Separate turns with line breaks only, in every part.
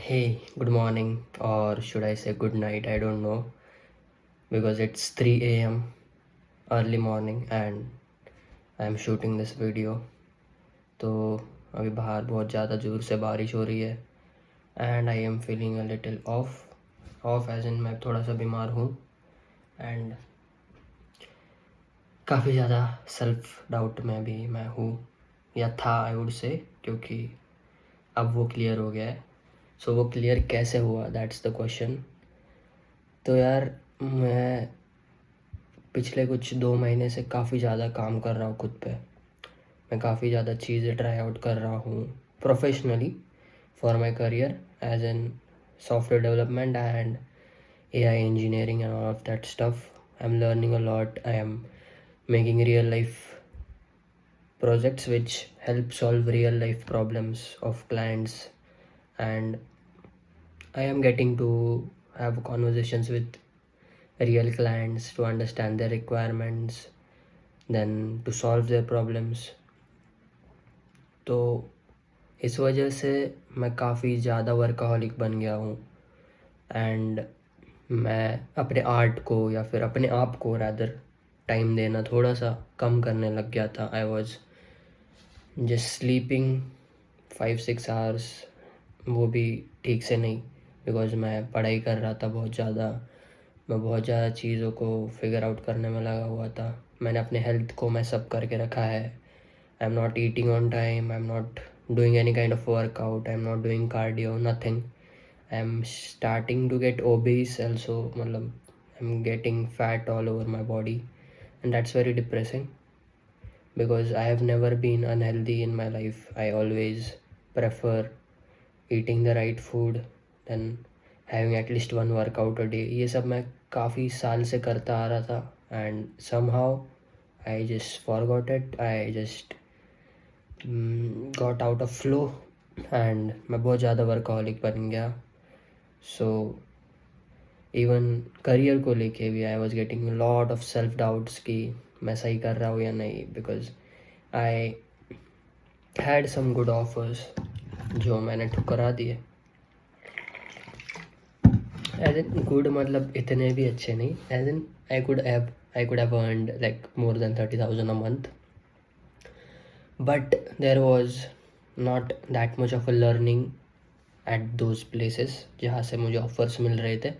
Hey, good morning, or should I say good night? I don't know because it's 3 a.m. early morning and I'm shooting this video. तो अभी बाहर बहुत ज़्यादा ज़ोर से बारिश हो रही है and I am feeling a little off as in मैं थोड़ा सा बीमार हूँ एंड काफ़ी ज़्यादा सेल्फ डाउट में भी मैं हूँ या था आई वुड से, क्योंकि अब वो क्लियर हो गया है. सो वो क्लियर कैसे हुआ, दैट्स द क्वेश्चन. तो यार मैं पिछले कुछ 2 महीने से काफ़ी ज़्यादा काम कर रहा हूँ खुद पे. मैं काफ़ी ज़्यादा चीज़ें ट्राई आउट कर रहा हूँ professionally for my career as an software development and AI engineering and all of that stuff. I'm learning a lot. I am making real life projects which help solve real life problems of clients, and I am getting to have conversations with real clients to understand their requirements, then to solve their problems. तो इस वजह से मैं काफ़ी ज़्यादा workaholic बन गया हूँ एंड मैं अपने आर्ट को या फिर अपने आप को रैदर टाइम देना थोड़ा सा कम करने लग गया था. I was just sleeping 5-6 hours, वो भी ठीक से नहीं, बिकॉज मैं पढ़ाई कर रहा था बहुत ज़्यादा. मैं बहुत ज़्यादा चीज़ों को फिगर आउट करने में लगा हुआ था. मैंने अपने हेल्थ को मैं सब करके रखा है. आई am not eating on time, I am not doing any kind of workout, I'm not doing cardio, nothing. I'm starting to get obese also, matlab I'm getting fat all over my body, and that's very depressing because I have never been unhealthy in my life. I always prefer eating the right food than having at least one workout a day. ये सब मैं काफ़ी साल से करता आ रहा था and somehow I just forgot it. I just got out of flow and मैं बहुत ज़्यादा वर्कaholic बन गया. सो इवन करियर को लेके भी I was getting lot of self doubts कि मैं सही कर रहा हूँ या नहीं, because I had some good offers जो मैंने ठुकरा दिए. एज इन गुड मतलब इतने भी अच्छे नहीं, as in I could have earned like more than 30,000 a month, but there was not that much of a learning at those places जहाँ से मुझे ऑफर्स मिल रहे थे.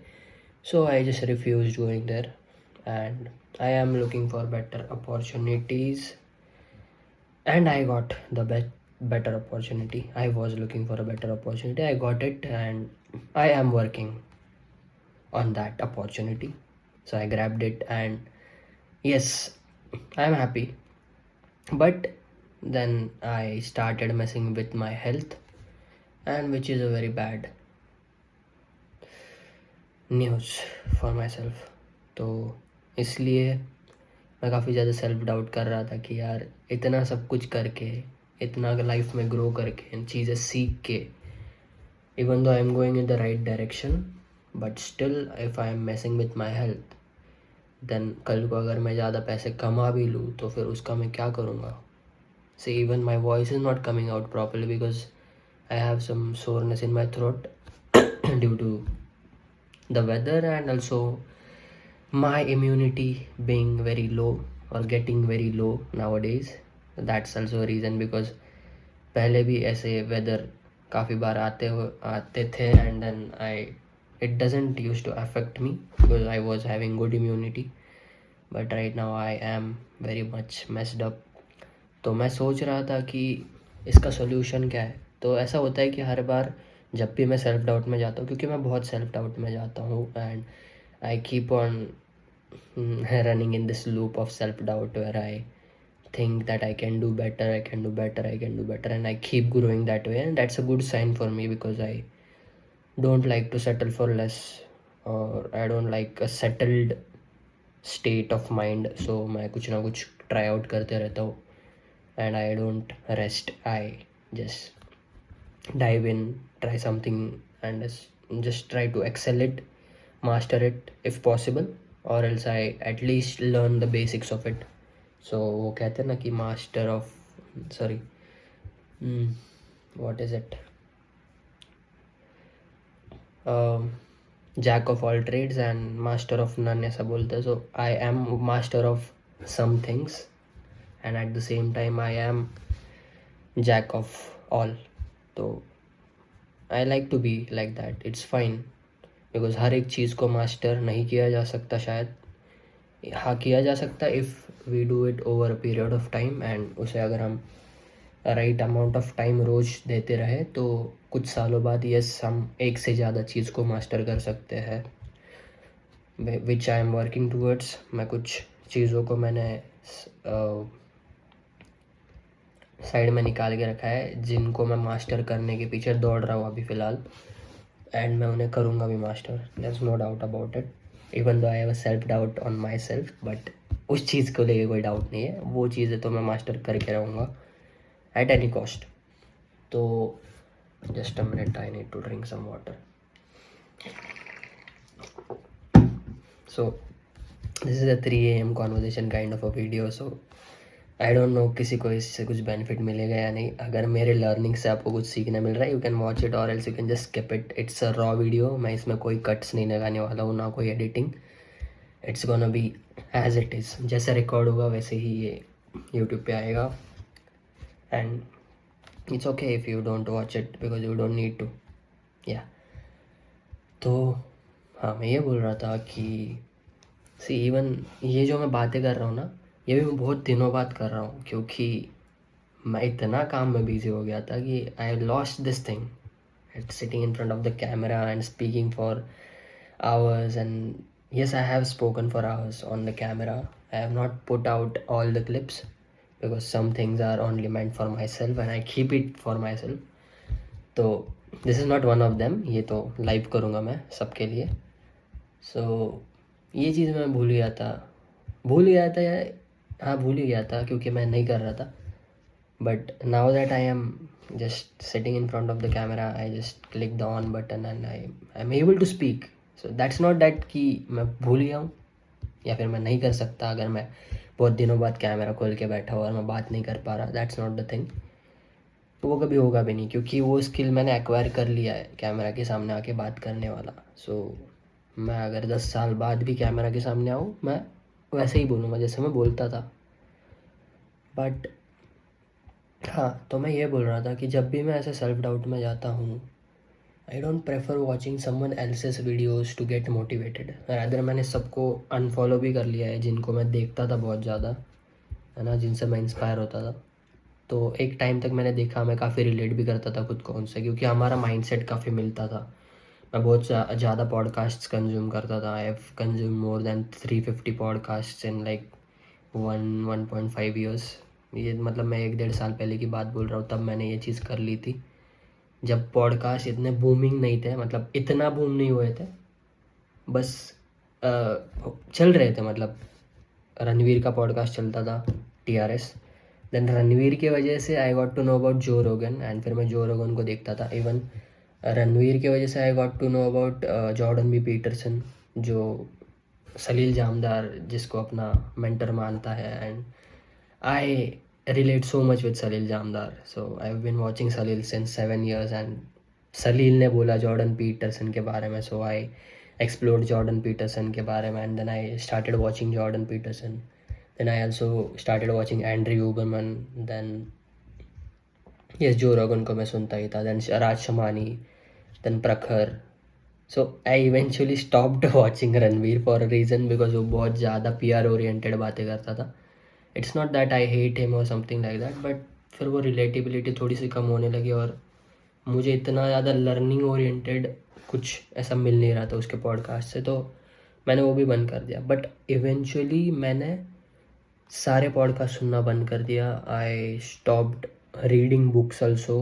So I just refused going there, and I am looking for better opportunities, and I got the better opportunity. I was looking for a better opportunity, I got it, and I am working on that opportunity. So I grabbed it, and yes, I am happy. But then I started messing with my health, and which is a very bad news for myself. तो इसलिए मैं काफ़ी ज़्यादा self doubt कर रहा था कि यार इतना सब कुछ करके, इतना लाइफ में ग्रो करके, चीज़ें सीख के, even though I am going in the right direction, but still if I am messing with my health, then कल को अगर मैं ज़्यादा पैसे कमा भी लूँ तो फिर उसका मैं क्या करूँगा. Say even my voice is not coming out properly because I have some soreness in my throat due to the weather, and also my immunity being very low or getting very low nowadays. That's also a reason, because पहले भी ऐसे weather काफ़ी बार आते थे, and then it doesn't used to affect me because I was having good immunity, but right now I am very much messed up. तो मैं सोच रहा था कि इसका सोल्यूशन क्या है. तो ऐसा होता है कि हर बार जब भी मैं सेल्फ डाउट में जाता हूँ, क्योंकि मैं बहुत सेल्फ डाउट में जाता हूँ, and I keep on running in this loop of self doubt where I think that I can do better, I can do better, I can do better, and I keep growing that way, and that's a good sign for me because I don't like to settle for less, or I don't like a settled state of mind. So मैं कुछ ना कुछ try out करते रहता हूँ, and I don't rest. I just dive in, try something, and just try to excel it, master it if possible, or else I at least learn the basics of it. So वो कहते हैं ना कि master of sorry what is it jack of all trades and master of none ऐसा बोलते हैं. So I am master of some things and at the same time I am jack of all. तो I like to be like that. It's fine because हर एक चीज़ को master नहीं किया जा सकता शायद. हाँ, किया जा सकता if we do it over a period of time and उसे अगर हम राइट अमाउंट ऑफ टाइम रोज़ देते रहे तो कुछ सालों बाद यस हम एक से ज़्यादा चीज़ को मास्टर कर सकते हैं. विच आई एम वर्किंग टूवर्ड्स. मैं कुछ चीज़ों को मैंने साइड में निकाल के रखा है जिनको मैं मास्टर करने के पीछे दौड़ रहा हूँ अभी फ़िलहाल. एंड मैं उन्हें करूँगा भी master. There is no doubt about it. Even though I have a self doubt on my self, but उस चीज़ को लेके कोई डाउट नहीं है. वो चीज़ें तो मैं मास्टर करके रहूँगा एट एनी कॉस्ट. तो just a minute, I need to drink some water. So this is a 3 AM conversation kind of a video. So I don't know किसी को इससे कुछ बेनिफिट मिलेगा या नहीं. अगर मेरे लर्निंग से आपको कुछ सीखने मिल रहा है, you can watch it or else you can just skip it. It's a raw video. मैं इसमें कोई कट्स नहीं लगाने वाला हूँ, ना कोई editing. It's gonna be as it is. जैसे रिकॉर्ड होगा वैसे ही ये यूट्यूब पे आएगा. And it's okay if you don't watch it because you don't need to. या तो हाँ, मैं ये बोल रहा था कि सी इवन ये जो मैं बातें कर रहा हूँ ना, ये भी मैं बहुत दिनों बाद कर रहा हूँ क्योंकि मैं इतना काम में बिजी हो गया था कि I lost this thing at sitting in front of the camera and speaking for hours. And yes, I have spoken for hours on the camera. I have not put out all the clips because some things are only meant for myself and I keep it for myself. तो this is not one of them. ये तो live करूँगा मैं सबके लिए. सो ये चीज़ मैं भूल गया था या हाँ भूल ही गया था क्योंकि मैं नहीं कर रहा था. But now that I am just sitting in front of the camera, I just click the on button and I'm able to speak. So that's not that कि मैं भूल गया हूँ या फिर मैं नहीं कर सकता अगर मैं बहुत दिनों बाद कैमरा खोल के बैठा हूँ और मैं बात नहीं कर पा रहा. That's not the thing. तो वो कभी होगा भी नहीं क्योंकि वो स्किल मैंने एक्वायर कर लिया है कैमरा के सामने आके बात करने वाला. सो मैं अगर 10 साल बाद भी कैमरा के सामने आऊँ मैं वैसे ही बोलूँगा जैसे मैं बोलता था. बट हाँ, तो मैं ये बोल रहा था कि जब भी मैं ऐसे सेल्फ डाउट में जाता हूँ, I don't prefer watching someone else's videos to get motivated. Rather मैंने सबको अनफॉलो भी कर लिया है जिनको मैं देखता था बहुत ज़्यादा, है ना, जिनसे मैं इंस्पायर होता था. तो एक टाइम तक मैंने देखा, मैं काफ़ी रिलेट भी करता था खुद को उनसे क्योंकि हमारा माइंडसेट काफ़ी मिलता था. मैं बहुत ज़्यादा पॉडकास्ट्स कंज्यूम करता था. I have consume more than 350 podcasts in like 1.5 years. ये मतलब मैं 1-1.5 साल पहले की बात बोल रहा हूँ, तब मैंने ये चीज़ कर ली थी जब पॉडकास्ट इतने बूमिंग नहीं थे. मतलब इतना बूम नहीं हुए थे, बस चल रहे थे. मतलब रणवीर का पॉडकास्ट चलता था, TRS. देन रणवीर की वजह से I got to know about Joe Rogan and फिर मैं जो रोगन को देखता था. इवन रणवीर की वजह से I got to know about Jordan B Peterson, जो सलील जामदार जिसको अपना मेंटर मानता है. And I relate so much with Salil Jamdar. So I've been watching Salil since 7 years and Salil ने बोला जॉर्डन पीटरसन के बारे में. So I explored Jordan Peterson के बारे में and then I started watching Jordan Peterson. Then I also started watching Andrew Huberman. Then yes, Joe Rogan को मैं सुनता ही था. Then Raj Shamani. Then Prakhar. So I eventually stopped watching Ranveer for a reason because वो बहुत ज़्यादा PR oriented बातें करता था. It's not that I hate him और समथिंग लाइक दैट, बट फिर वो रिलेटिबिलिटी थोड़ी सी कम होने लगी और मुझे इतना ज़्यादा लर्निंग ओरिएंटेड कुछ ऐसा मिल नहीं रहा था उसके पॉडकास्ट से, तो मैंने वो भी बंद कर दिया. बट इवेंचुअली मैंने सारे पॉडकास्ट सुनना बंद कर दिया. I stopped reading books also.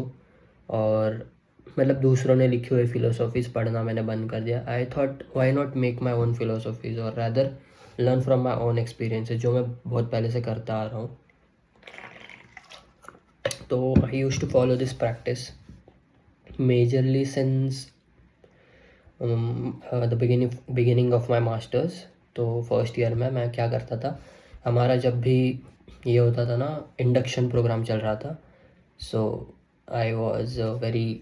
और मतलब दूसरों ने लिखी हुई फ़िलोसॉफीज़ पढ़ना मैंने बंद कर दिया. I thought why not make my own philosophies or rather learn from my own experiences, जो मैं बहुत पहले से करता आ रहा हूँ. तो I used to follow this practice majorly since the beginning of my masters. तो फर्स्ट ईयर में मैं क्या करता था, हमारा जब भी ये होता था ना, इंडक्शन प्रोग्राम चल रहा था. सो आई वॉज वेरी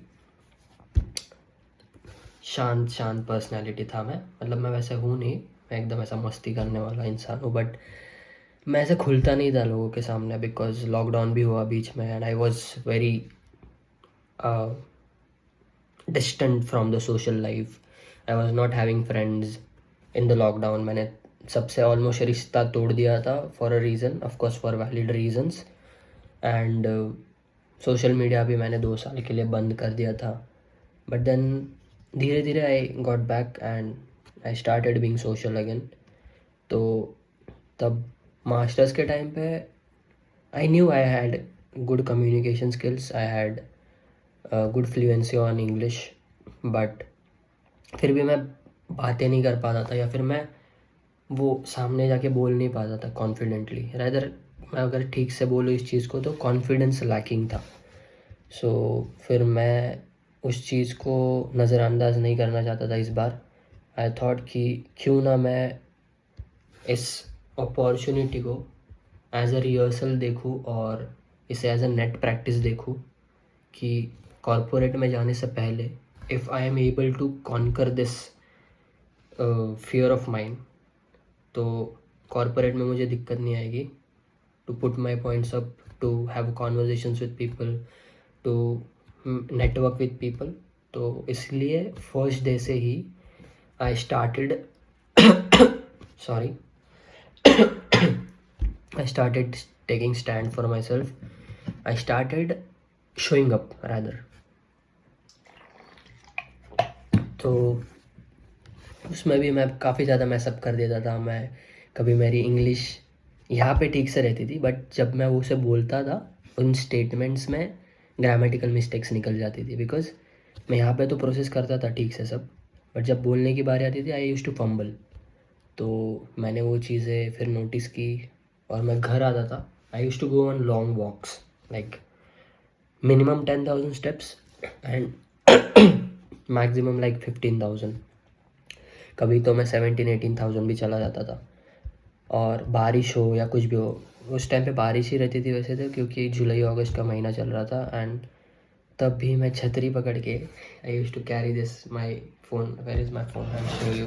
शांत शांत पर्सनैलिटी था मैं, मतलब मैं वैसे हूँ नहीं, मैं एकदम ऐसा मस्ती करने वाला इंसान हूँ, बट मैं ऐसे खुलता नहीं था लोगों के सामने बिकॉज लॉकडाउन भी हुआ बीच में and I was very distant from the social life. I was not having friends in the lockdown. मैंने सबसे ऑलमोस्ट रिश्ता तोड़ दिया था for a reason, of course for valid reasons. And social media भी मैंने 2 साल के लिए बंद कर दिया था. बट देन धीरे धीरे I got back and I started being social again. तो तब मास्टर्स के टाइम पे I knew I had good communication skills, I had good fluency on English, but फिर भी मैं बातें नहीं कर पाता था या फिर मैं वो सामने जाके बोल नहीं पाता था कॉन्फिडेंटली. रैदर मैं अगर ठीक से बोलूँ इस चीज़ को तो कॉन्फिडेंस लैकिंग था. सो फिर मैं उस चीज़ को नज़रअंदाज नहीं करना चाहता था इस बार. आई थॉट कि क्यों ना मैं इस अपॉर्चुनिटी को एज अ रिहर्सल देखूँ और इसे एज अ नेट प्रैक्टिस देखूँ कि कॉरपोरेट में जाने से पहले if I am able to conquer this fear of mind तो कॉरपोरेट में मुझे दिक्कत नहीं आएगी to put my points up, to have conversations with people, to network with people. तो इसलिए फर्स्ट डे से ही I started sorry I started taking stand for myself. I started showing up rather. तो उसमें भी मैं काफ़ी ज़्यादा मैसअप कर देता था. मैं कभी मेरी इंग्लिश यहाँ पे ठीक से रहती थी बट जब मैं वो उसे बोलता था उन स्टेटमेंट्स में ग्रामेटिकल मिस्टेक्स निकल जाती थी. बिकॉज मैं यहाँ पे तो प्रोसेस करता था ठीक से सब, बट जब बोलने की बारी आती थी आई यूज़ टू फंबल. तो मैंने वो चीज़ें फिर नोटिस की और मैं घर आता था. I use to go on long walks like minimum 10,000 steps and maximum like 15,000. कभी तो मैं 17-18,000 भी चला जाता था. और बारिश हो या कुछ भी हो, उस टाइम पे बारिश ही रहती थी वैसे तो, क्योंकि जुलाई अगस्त का महीना चल रहा था. एंड तब भी मैं छतरी पकड़ के I use to carry this my phone. Where is my phone? I show you.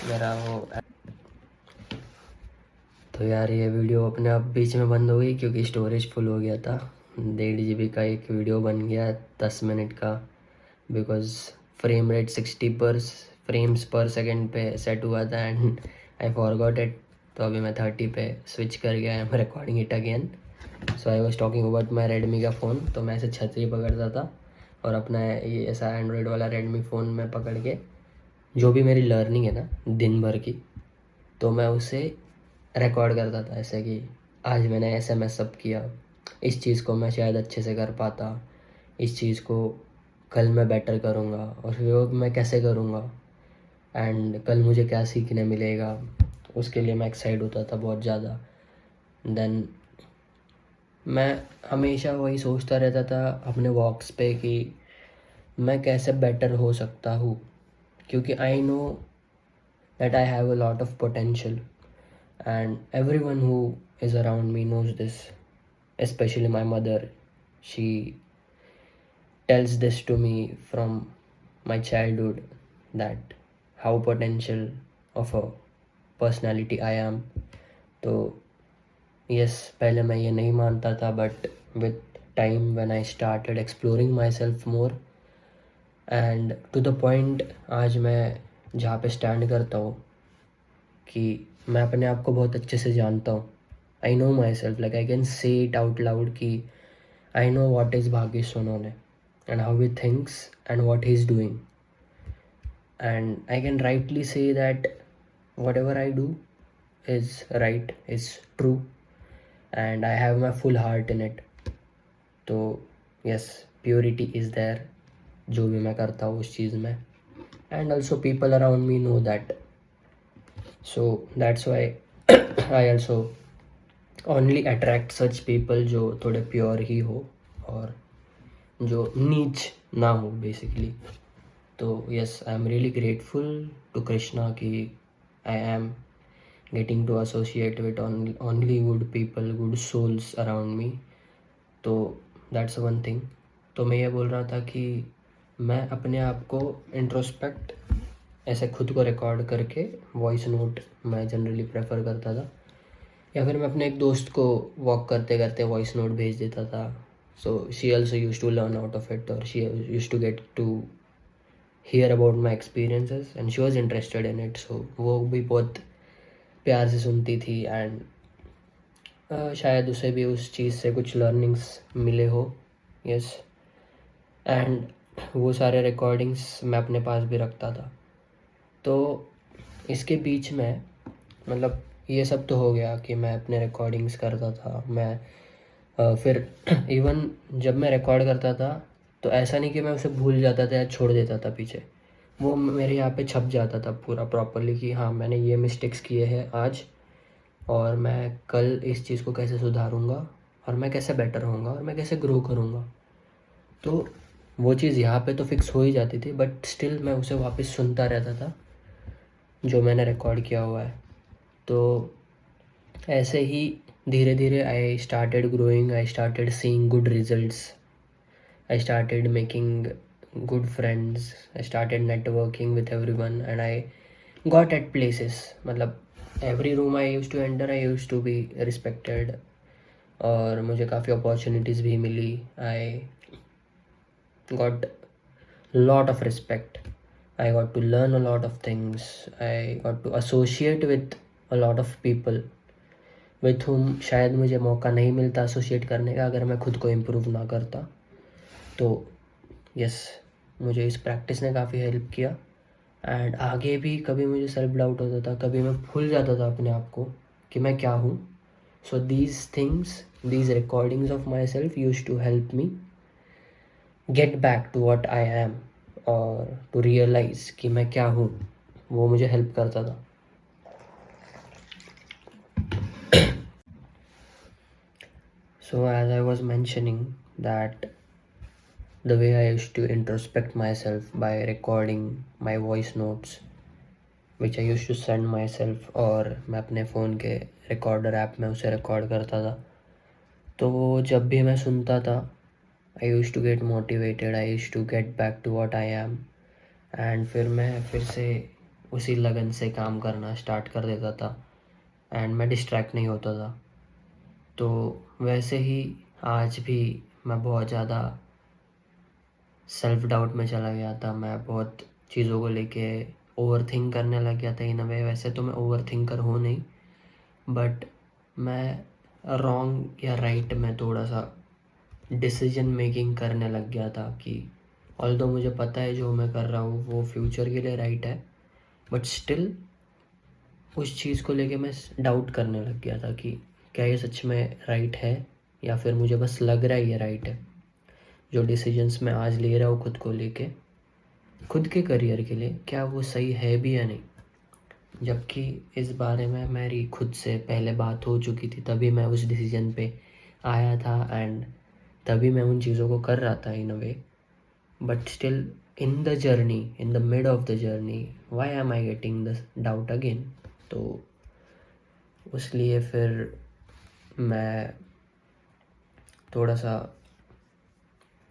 मेरा वो तो यार ये वीडियो अपने आप बीच में बंद हो गई क्योंकि स्टोरेज फुल हो गया था. 1.5 GB का एक वीडियो बन गया 10 मिनट का बिकॉज फ्रेम रेट 60 पर फ्रेम्स पर सेकेंड पे सेट हुआ था एंड आई फॉरगॉट इट. तो अभी मैं 30 पे स्विच कर गया. I am recording it again. So I was talking about my Redmi का फ़ोन. तो मैं ऐसे छतरी पकड़ता था और अपना ये ऐसा एंड्रॉयड वाला रेडमी फ़ोन में पकड़ के जो भी मेरी लर्निंग है ना दिन भर की, तो मैं उसे रिकॉर्ड करता था ऐसे कि आज मैंने ऐसे मैसअप किया, इस चीज़ को मैं शायद अच्छे से कर पाता, इस चीज़ को कल मैं बेटर करूँगा और फिर वो मैं कैसे करूँगा एंड कल मुझे क्या सीखने मिलेगा. उसके लिए मैं एक्साइट होता था बहुत ज़्यादा. देन मैं हमेशा वही सोचता रहता था अपने वॉक्स पे कि मैं कैसे बेटर हो सकता हूँ, क्योंकि I know that I have a lot of potential and everyone who is around me knows this, especially my mother. She tells this to me from my childhood that how potential of a personality I am. तो yes, पहले मैं ये नहीं मानता था but with time when I started exploring myself more and to the point आज मैं जहाँ पे स्टैंड करता हूँ कि मैं अपने आप को बहुत अच्छे से जानता हूँ. I know my self, like I can say it out loud कि I know what is Bhagyesh Sonone and how he thinks and what he is doing. And I can rightly say that whatever I do is right, is true and I have my full heart in it. तो yes, purity is there जो भी मैं करता हूँ उस चीज़ में. And also people around me know that. So that's why I also only attract such people जो थोड़े प्योर ही हो और जो नीच ना हो बेसिकली. तो yes, I am really grateful to Krishna कि I am getting to associate with only good people, good souls around me. तो that's one thing. तो मैं ये बोल रहा था कि मैं अपने आप को इंट्रोस्पेक्ट ऐसे खुद को रिकॉर्ड करके वॉइस नोट मैं जनरली प्रेफर करता था, या फिर मैं अपने एक दोस्त को वॉक करते करते वॉइस नोट भेज देता था. So she also use to learn out of it, और she use to get to hear about my experiences and she was interested in it. So वो भी बहुत प्यार से सुनती थी, एंड शायद उसे भी उस चीज़ से कुछ लर्निंग्स मिले हो. यस. एंड वो सारे रिकॉर्डिंग्स मैं अपने पास भी रखता था. तो इसके बीच में मतलब ये सब तो हो गया कि मैं अपने रिकॉर्डिंग्स करता था. मैं फिर इवन जब मैं रिकॉर्ड करता था तो ऐसा नहीं कि मैं उसे भूल जाता था या छोड़ देता था पीछे. वो मेरे यहाँ पे छप जाता था पूरा प्रॉपरली कि हाँ, मैंने ये मिस्टेक्स किए हैं आज, और मैं कल इस चीज़ को कैसे सुधारूँगा, और मैं कैसे बेटर होऊंगा, और मैं कैसे ग्रो करूँगा. तो वो चीज़ यहाँ पे तो फिक्स हो ही जाती थी, बट स्टिल मैं उसे वापस सुनता रहता था जो मैंने रिकॉर्ड किया हुआ है. तो ऐसे ही धीरे धीरे I started growing, I started seeing good results, I started making good friends, I started networking with everyone, and I got at places. मतलब every room I used to enter I used to be respected, और मुझे काफ़ी opportunities भी मिली. I got lot of respect, I got to learn a lot of things, I got to associate with a lot of people with whom शायद मुझे मौका नहीं मिलता associate करने का अगर मैं खुद को इम्प्रूव ना करता. तो यस, मुझे इस प्रैक्टिस ने काफ़ी हेल्प किया. एंड आगे भी कभी मुझे सेल्फ डाउट होता था, कभी मैं भूल जाता था अपने आप को कि मैं क्या हूँ. So these things, these recordings of my self use to help me get back to what I am, और टू रियलाइज़ कि मैं क्या हूँ. वो मुझे हेल्प करता था. So as I was mentioning that the way I used to introspect myself by recording my voice notes which I used to send myself, और मैं अपने फ़ोन के रिकॉर्डर ऐप में उसे रिकॉर्ड करता था. तो जब भी मैं सुनता था I used to get motivated, I used to get back to what I am, and फिर मैं फिर से उसी लगन से काम करना स्टार्ट कर देता था, एंड मैं डिस्ट्रैक्ट नहीं होता था. तो वैसे ही आज भी मैं बहुत ज़्यादा सेल्फ डाउट में चला गया था. मैं बहुत चीज़ों को लेके ओवर थिंक करने लग गया था इन अ वे. वैसे तो मैं ओवर थिंकर हूँ नहीं, बट मैं रॉन्ग या राइट में थोड़ा सा डिसीजन मेकिंग करने लग गया था कि ऑल्दो मुझे पता है जो मैं कर रहा हूँ वो फ्यूचर के लिए राइट है, बट स्टिल उस चीज़ को लेके मैं डाउट करने लग गया था कि क्या ये सच में राइट है, या फिर मुझे बस लग रहा है ये राइट है. जो डिसीजंस मैं आज ले रहा हूँ खुद को लेके, खुद के करियर के लिए, क्या वो सही है भी या नहीं. जबकि इस बारे में मेरी खुद से पहले बात हो चुकी थी, तभी मैं उस डिसीजन पे आया था, एंड तभी मैं उन चीज़ों को कर रहा था in a way. But still in the journey, in the mid of the journey, why am I getting the doubt again. तो उसलिए फिर मैं थोड़ा सा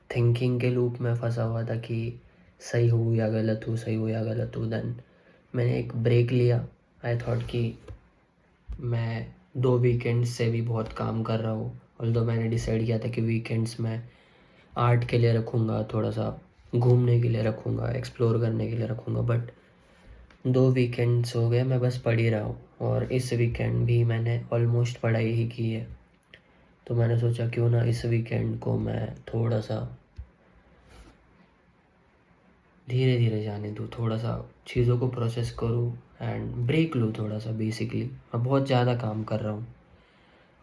थिंकिंग के लूप में फंसा हुआ था कि सही हूँ या गलत हूँ, सही हूँ या गलत हूँ. देन मैंने एक ब्रेक लिया. आई थॉट कि मैं 2 वीकेंड्स से भी बहुत काम कर रहा हूँ. ऑल्दो मैंने डिसाइड किया था कि वीकेंड्स में आर्ट के लिए रखूँगा, थोड़ा सा घूमने के लिए रखूँगा, एक्सप्लोर करने के लिए रखूँगा. बट 2 वीकेंड्स हो गए मैं बस पढ़ ही रहा हूँ, और इस वीकेंड भी मैंने ऑलमोस्ट पढ़ाई ही की है. तो मैंने सोचा क्यों ना इस वीकेंड को मैं थोड़ा सा धीरे धीरे जाने दूँ, थोड़ा सा चीज़ों को प्रोसेस करूँ एंड ब्रेक लूँ थोड़ा सा. बेसिकली मैं बहुत ज़्यादा काम कर रहा हूँ,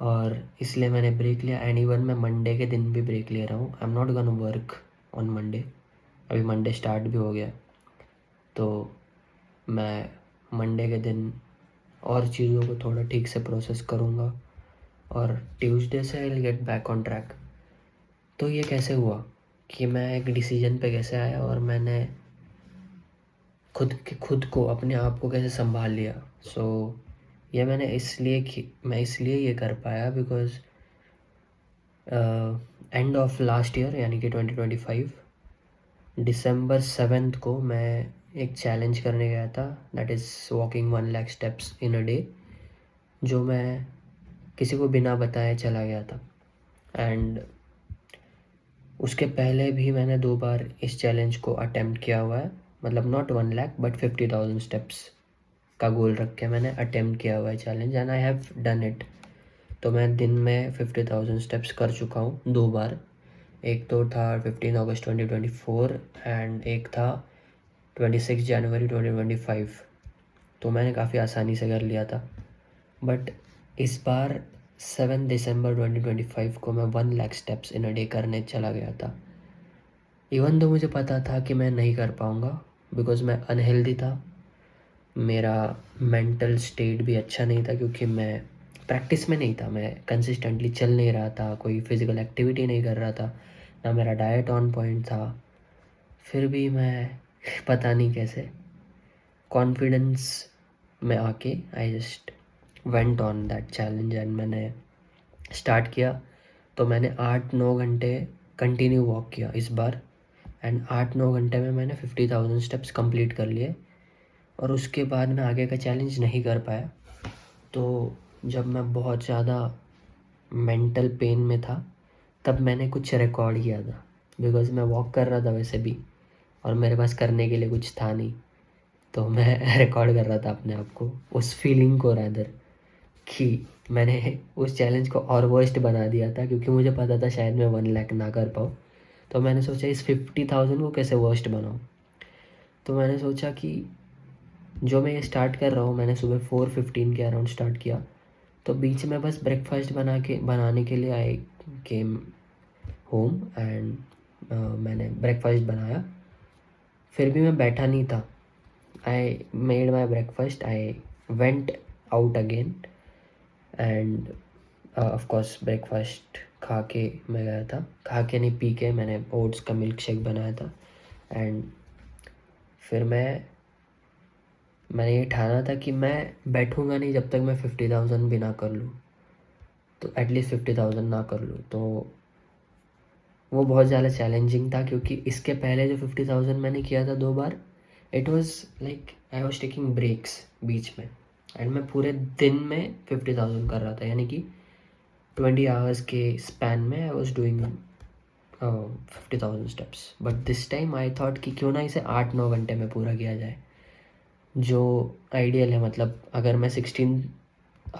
और इसलिए मैंने ब्रेक लिया. एंड इवन मैं मंडे के दिन भी ब्रेक ले रहा हूँ. I am not gonna work on Monday. अभी मंडे स्टार्ट भी हो गया, तो मैं मंडे के दिन और चीज़ों को थोड़ा ठीक से प्रोसेस करूँगा, और ट्यूसडे से I will get back on track. तो ये कैसे हुआ कि मैं एक डिसीजन पे कैसे आया, और मैंने खुद को अपने आप को कैसे संभाल लिया. सो ये मैंने इसलिए ये कर पाया because end of last year यानी कि 2025 दिसंबर 7 को मैं एक चैलेंज करने गया था, that is walking 1 lakh steps in a day, जो मैं किसी को बिना बताए चला गया था। एंड उसके पहले भी मैंने 2 बार इस चैलेंज को अटेम्प्ट किया हुआ है, मतलब नॉट 1 लाख बट 50,000 स्टेप्स का गोल रख के मैंने अटेम्प्ट किया हुआ है challenge, and I have done it. तो मैं दिन में 50,000 स्टेप्स कर चुका हूँ 2 बार। एक तो था 15 अगस्त 2024 एंड एक था 26 जनवरी 2025। तो मैंने काफ़ी आसानी से कर लिया था। बट इस बार 7 दिसंबर 2025 को मैं 1 lakh steps in a day करने चला गया था। इवन तो मुझे पता था कि मैं नहीं कर पाऊँगा, बिकॉज़ मैं अनहेल्दी था, मेरा मेंटल स्टेट भी अच्छा नहीं था, क्योंकि मैं प्रैक्टिस में नहीं था, मैं कंसिस्टेंटली चल नहीं रहा था, कोई फिज़िकल एक्टिविटी नहीं कर रहा था, ना मेरा डाइट ऑन पॉइंट था। फिर भी मैं पता नहीं कैसे कॉन्फिडेंस में आके I just went on that challenge and मैंने स्टार्ट किया। तो मैंने 8-9 घंटे कंटिन्यू वॉक किया इस बार, एंड 8-9 घंटे में मैंने 50,000 स्टेप्स कंप्लीट कर लिए। और उसके बाद मैं आगे का चैलेंज नहीं कर पाया। तो जब मैं बहुत ज़्यादा मेंटल पेन में था, तब मैंने कुछ रिकॉर्ड किया था, बिकॉज़ मैं वॉक कर रहा था वैसे भी और मेरे पास करने के लिए कुछ था नहीं। तो मैं रिकॉर्ड कर रहा था अपने आप को, उस फीलिंग को रैदर, कि मैंने उस चैलेंज को और वर्स्ट बना दिया था, क्योंकि मुझे पता था शायद मैं 1 लाख ना कर पाऊँ। तो मैंने सोचा इस 50,000 को कैसे वर्स्ट बनाऊँ। तो मैंने सोचा कि जो मैं ये स्टार्ट कर रहा हूँ, मैंने सुबह 4:15 के अराउंड स्टार्ट किया। तो बीच में बस ब्रेकफास्ट बनाने के लिए आई केम होम एंड मैंने ब्रेकफास्ट बनाया। फिर भी मैं बैठा नहीं था, I made my breakfast, I went out again end of course breakfast खा के मैं गया था, खा के नहीं पी के, मैंने ओट्स का मिल्क शेक बनाया था। एंड फिर मैंने ये ठाना था कि मैं बैठूंगा नहीं जब तक मैं 50,000 भी ना कर लूँ, तो एटलीस्ट 50,000 ना कर लूँ। तो वो बहुत ज़्यादा चैलेंजिंग था, क्योंकि इसके पहले जो 50,000 मैंने किया था 2 बार, it was like I was taking breaks बीच में, एंड मैं पूरे दिन में 50,000 कर रहा था, यानी कि 20 आवर्स के स्पैन में I was doing 50,000 steps. But this time I thought कि क्यों ना इसे 8-9 घंटे में पूरा किया जाए, जो आइडियल है। मतलब अगर मैं 16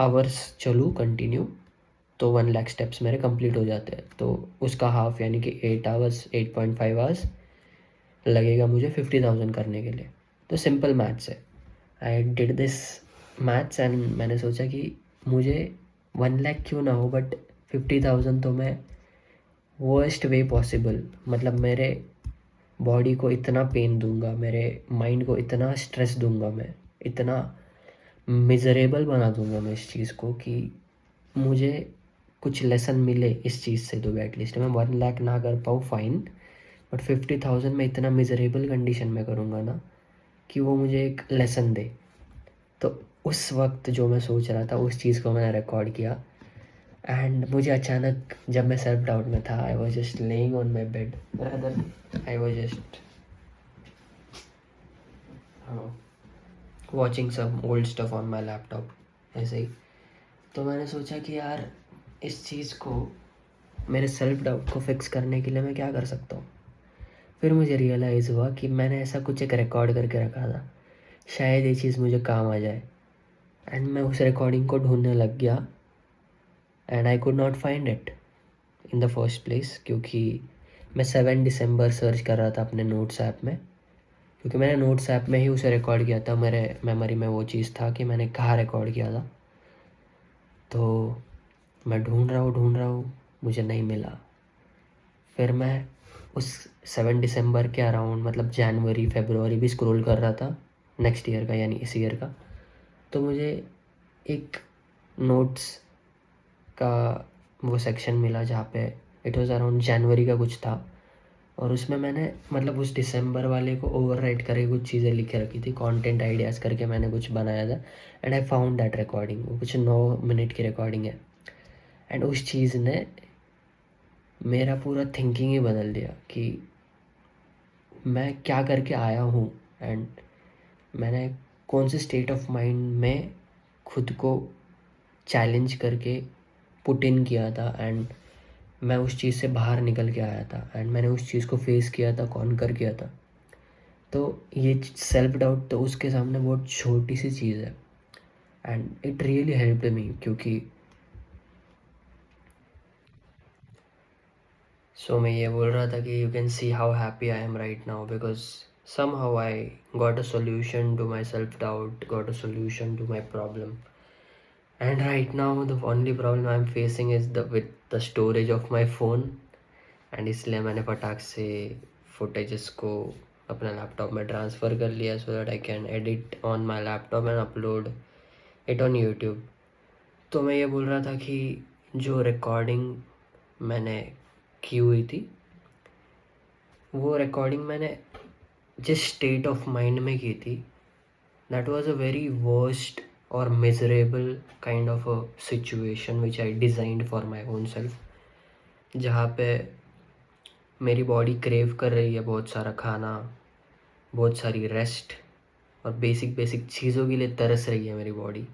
आवर्स चलूँ कंटिन्यू, तो 1 लाख स्टेप्स मेरे कंप्लीट हो जाते हैं। तो उसका हाफ यानी कि 8 आवर्स, 8.5 आवर्स लगेगा मुझे 50,000 करने के लिए। तो सिंपल मैथ्स है। I did this maths and मैंने सोचा कि मुझे 1 लाख क्यों ना हो, बट 50,000 तो मैं वर्स्ट वे पॉसिबल, मतलब मेरे बॉडी को इतना पेन दूंगा, मेरे माइंड को इतना स्ट्रेस दूंगा, मैं इतना मिजरेबल बना दूंगा मैं इस चीज़ को, कि मुझे कुछ लेसन मिले इस चीज़ से। तो एटलीस्ट मैं 1 लाख ना कर पाऊँ फाइन, बट 50,000 में इतना मिजरेबल कंडीशन में करूँगा ना कि वो मुझे एक लेसन दे। तो उस वक्त जो मैं सोच रहा था, उस चीज़ को मैंने रिकॉर्ड किया। एंड मुझे अचानक, जब मैं सेल्फ डाउट में था, I was just laying on my bed, rather I was just watching some old stuff on my laptop, ऐसे ही। तो मैंने सोचा कि यार इस चीज़ को, मेरे सेल्फ डाउट को फिक्स करने के लिए मैं क्या कर सकता हूँ। फिर मुझे रियलाइज़ हुआ कि मैंने ऐसा कुछ एक रिकॉर्ड करके रखा था, शायद ये चीज़ मुझे काम आ जाए। एंड मैं उस रिकॉर्डिंग को ढूंढने लग गया and I could not find it in the first place, क्योंकि मैं 7 दिसंबर सर्च कर रहा था अपने नोट्स ऐप में, क्योंकि मैंने नोट्स ऐप में ही उसे रिकॉर्ड किया था। मेरे मेमोरी में वो चीज़ था कि मैंने कहाँ रिकॉर्ड किया था। तो मैं ढूंढ रहा हूँ, मुझे नहीं मिला। फिर मैं उस 7 दिसंबर के अराउंड, मतलब जनवरी फरवरी भी स्क्रॉल कर रहा था नेक्स्ट ईयर का, यानी इस ईयर का। तो मुझे एक नोट्स का वो सेक्शन मिला जहाँ पे इट वाज अराउंड जनवरी का कुछ था, और उसमें मैंने मतलब उस दिसंबर वाले को ओवरराइट करके कुछ चीज़ें लिख के रखी थी, कंटेंट आइडियाज़ करके मैंने कुछ बनाया था। And I found that recording, वो कुछ 9 मिनट की रिकॉर्डिंग है। एंड उस चीज़ ने मेरा पूरा थिंकिंग ही बदल दिया कि मैं क्या करके आया हूँ एंड मैंने कौन से स्टेट ऑफ माइंड में खुद को चैलेंज करके पुट इन किया था एंड मैं उस चीज़ से बाहर निकल के आया था एंड मैंने उस चीज़ को फेस किया था, कॉन्कर किया था। तो ये सेल्फ डाउट तो उसके सामने बहुत छोटी सी चीज़ है and it really helped me, क्योंकि सो मैं ये बोल रहा था कि you can see how happy I am right now because somehow I got a solution to my self doubt, got a solution to my problem. And right now the only problem I'm facing is the storage of my phone. And इसलिए मैंने फटाक से footages को अपना laptop में transfer कर लिया so that I can edit on my laptop and upload it on YouTube. तो मैं ये बोल रहा था कि जो रिकॉर्डिंग मैंने की हुई थी वो रिकॉर्डिंग मैंने जिस स्टेट ऑफ माइंड में की थी that was a very worst और miserable kind of a situation which I designed for my own self, जहाँ पे मेरी बॉडी क्रेव कर रही है बहुत सारा खाना, बहुत सारी रेस्ट और बेसिक बेसिक चीज़ों के लिए तरस रही है मेरी बॉडी।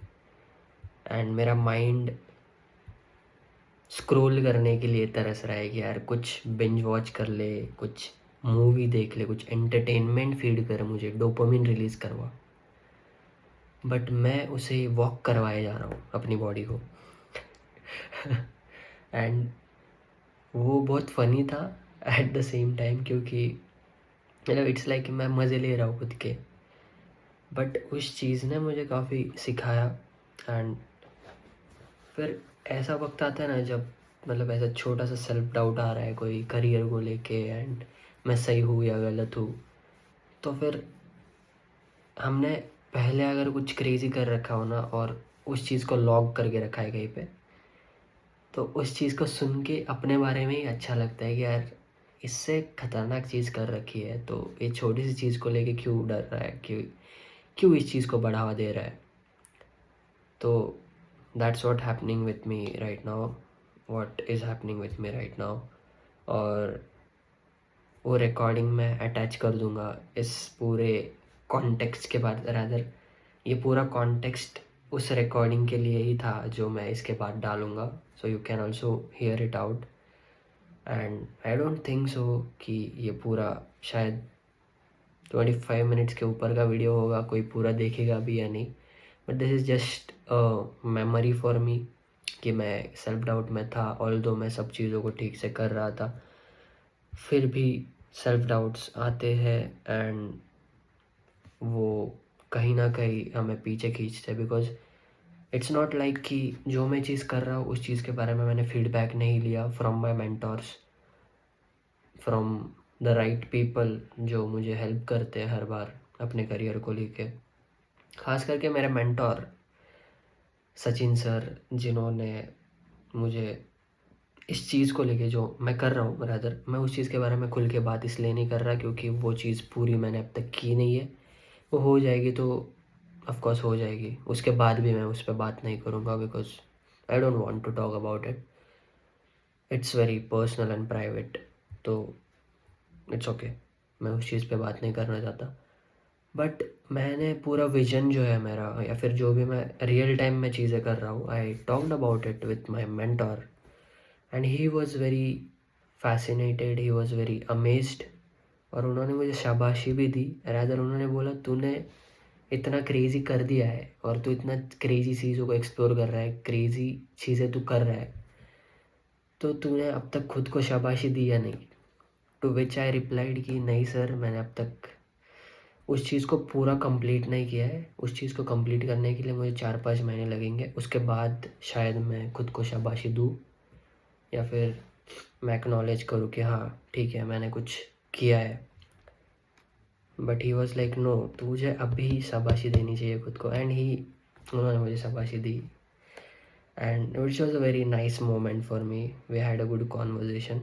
एंड मेरा माइंड स्क्रॉल करने के लिए तरस रहा है कि यार कुछ बिंज वॉच कर ले, कुछ मूवी देख ले, कुछ एंटरटेनमेंट फीड कर, मुझे डोपामिन रिलीज़ करवा। बट मैं उसे वॉक करवाए जा रहा हूँ अपनी बॉडी को। एंड वो बहुत फ़नी था एट द सेम टाइम, क्योंकि मतलब इट्स लाइक मैं मज़े ले रहा हूँ खुद के, बट उस चीज़ ने मुझे काफ़ी सिखाया। एंड फिर ऐसा वक्त आता है ना जब मतलब ऐसा छोटा सा सेल्फ डाउट आ रहा है कोई करियर को लेके एंड मैं सही हूँ या गलत हूँ, तो फिर हमने पहले अगर कुछ क्रेज़ी कर रखा हो ना और उस चीज़ को लॉग करके रखा है कहीं पे, तो उस चीज़ को सुन के अपने बारे में ही अच्छा लगता है कि यार इससे खतरनाक चीज़ कर रखी है, तो ये छोटी सी चीज़ को लेके क्यों डर रहा है, क्यों क्यों इस चीज़ को बढ़ावा दे रहा है। तो that's what happening with me right now, what is happening with me right now. और वो रिकॉर्डिंग मैं अटैच कर दूंगा इस पूरे कॉन्टेक्स्ट के बाद। रादर ये पूरा कॉन्टेक्स्ट उस रिकॉर्डिंग के लिए ही था जो मैं इसके बाद डालूंगा, so you can also here it out. And I don't think so कि ये पूरा शायद 25 मिनट्स के ऊपर का वीडियो होगा, कोई पूरा देखेगा भी या नहीं, but this is just a memory for me कि मैं सेल्फ डाउट में था। ऑल्दो मैं सब चीज़ों को ठीक से कर रहा था, फिर भी सेल्फ डाउट्स आते हैं एंड वो कहीं ना कहीं हमें पीछे खींचते हैं। बिकॉज इट्स नॉट लाइक कि जो मैं चीज़ कर रहा हूँ उस चीज़ के बारे में मैंने फीडबैक नहीं लिया from my mentors, from the right people जो मुझे हेल्प करते हैं हर बार अपने करियर को लेके। खास करके मेरे मेंटोर सचिन सर, जिन्होंने मुझे इस चीज़ को लेके जो मैं कर रहा हूँ, रादर मैं उस चीज़ के बारे में खुल के बात इसलिए नहीं कर रहा क्योंकि वो चीज़ पूरी मैंने अब तक की नहीं है। वो हो जाएगी तो ऑफ कोर्स हो जाएगी, उसके बाद भी मैं उस पर बात नहीं करूँगा because I don't want to talk about it, it's very personal and private. तो इट्स ओके, मैं उस चीज़ पे बात नहीं करना चाहता। बट मैंने पूरा विजन जो है मेरा, या फिर जो भी मैं रियल टाइम में चीज़ें कर रहा हूँ, I talked about it with my mentor and he was very fascinated, he was very amazed. और उन्होंने मुझे शाबाशी भी दी। रादर उन्होंने बोला तूने इतना क्रेज़ी कर दिया है और तू इतना क्रेज़ी चीज़ों को एक्सप्लोर कर रहा है, क्रेज़ी चीज़ें तू कर रहा है, तो तूने अब तक खुद को शाबाशी दी या नहीं। टू विच आई रिप्लाइड कि नहीं सर, मैंने अब तक उस चीज़ को पूरा कंप्लीट नहीं किया है। उस चीज़ को कंप्लीट करने के लिए मुझे 4-5 महीने लगेंगे, उसके बाद शायद मैं खुद को शाबाशी दूँ या फिर मैं एक्नॉलेज करूँ कि हाँ ठीक है मैंने कुछ किया है। But he was like no, तुझे अभी शाबाशी देनी चाहिए खुद को। एंड ही उन्होंने मुझे शाबाशी दी and it was a very nice moment for me, we had a good conversation.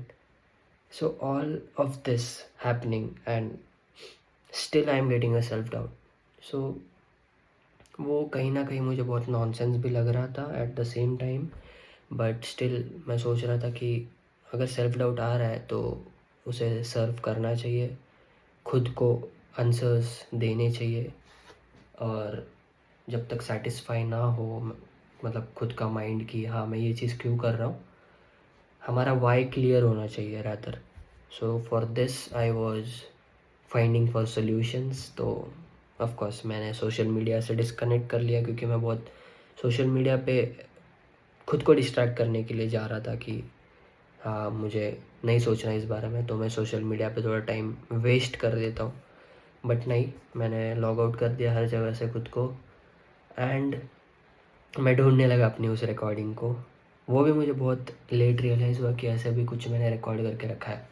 So all of this happening and still I am getting a self doubt. So वो कहीं ना कहीं मुझे बहुत नॉनसेंस भी लग रहा था eight the same time, but still मैं सोच रहा था कि अगर सेल्फ डाउट आ रहा है तो उसे सर्व करना चाहिए खुद को आंसर्स देने चाहिए, और जब तक सेटिस्फाई ना हो मतलब खुद का माइंड की हाँ मैं ये चीज़ क्यों कर रहा हूँ, हमारा वाई क्लियर होना चाहिए rather. So for this I was finding for solutions. तो ऑफ कोर्स मैंने सोशल मीडिया से डिस्कनेक्ट कर लिया, क्योंकि मैं बहुत सोशल मीडिया पे खुद को डिस्ट्रैक्ट करने के लिए जा रहा था कि हाँ मुझे नहीं सोचना इस बारे में, तो मैं सोशल मीडिया पे थोड़ा टाइम वेस्ट कर देता हूँ. बट नहीं, मैंने लॉग आउट कर दिया हर जगह से खुद को, एंड मैं ढूंढने लगा अपनी उस रिकॉर्डिंग को. वो भी मुझे बहुत लेट रियलाइज़ हुआ कि ऐसे भी कुछ मैंने रिकॉर्ड करके रखा है.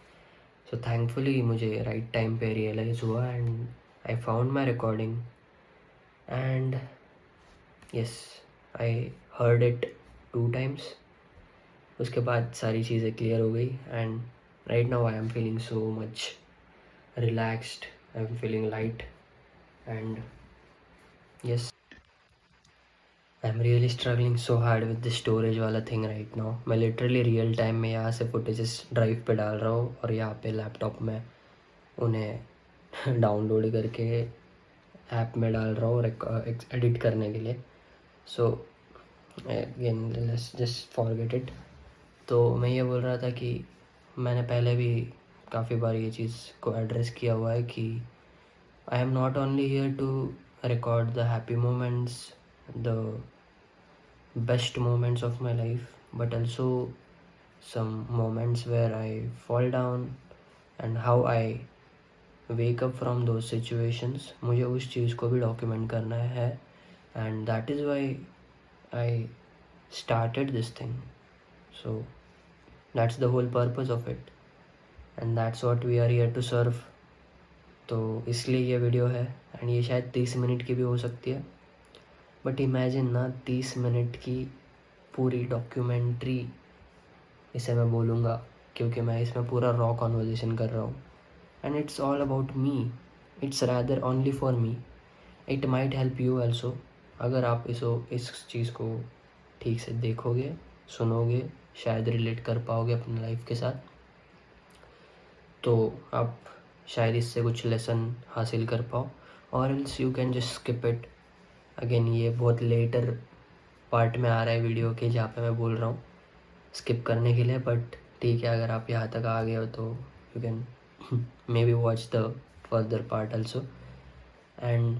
सो थैंकफुली मुझे राइट टाइम पे रियलाइज़ हुआ, and I found my recording, and yes I heard it 2 times. उसके बाद सारी चीज़ें क्लियर हो गई, and right now I am feeling so much relaxed, I am feeling light, and yes I am really struggling so hard with the storage वाला thing right now. मैं literally real time में यहाँ से footages drive पे डाल रहा हूँ, और यहाँ पे लैपटॉप में उन्हें डाउनलोड करके ऐप में डाल रहा हूँ एडिट करने के लिए. So again let's just forget it. तो मैं ये बोल रहा था कि मैंने पहले भी काफ़ी बार ये चीज़ को एड्रेस किया हुआ है कि I am not only here to record the happy moments, the best moments of my life, but also some moments where I fall down and how I wake up from those situations. मुझे उस चीज़ को भी document करना है, and that is why I started this thing. So that's the whole purpose of it, and that's what we are here to serve. तो इसलिए ये वीडियो है, एंड ये शायद 30 मिनट की भी हो सकती है, बट इमेजिन ना 30 मिनट की पूरी डॉक्यूमेंट्री इसे मैं बोलूँगा, क्योंकि मैं इसमें पूरा रॉ कॉन्वर्जेसन कर रहा हूँ, and it's all about me, it's rather only for me. It might help you also, अगर आप इस चीज़ को ठीक से देखोगे, सुनोगे, शायद रिलेट कर पाओगे अपनी लाइफ के साथ, तो आप शायद इससे कुछ लेसन हासिल कर पाओ, और else you can just skip it. Again ये बहुत लेटर पार्ट में आ रहा है वीडियो के, जहाँ पे मैं बोल रहा हूँ स्किप करने के लिए, बट ठीक है, अगर आप यहाँ तक आ गए हो तो you can may be watch the further part also. And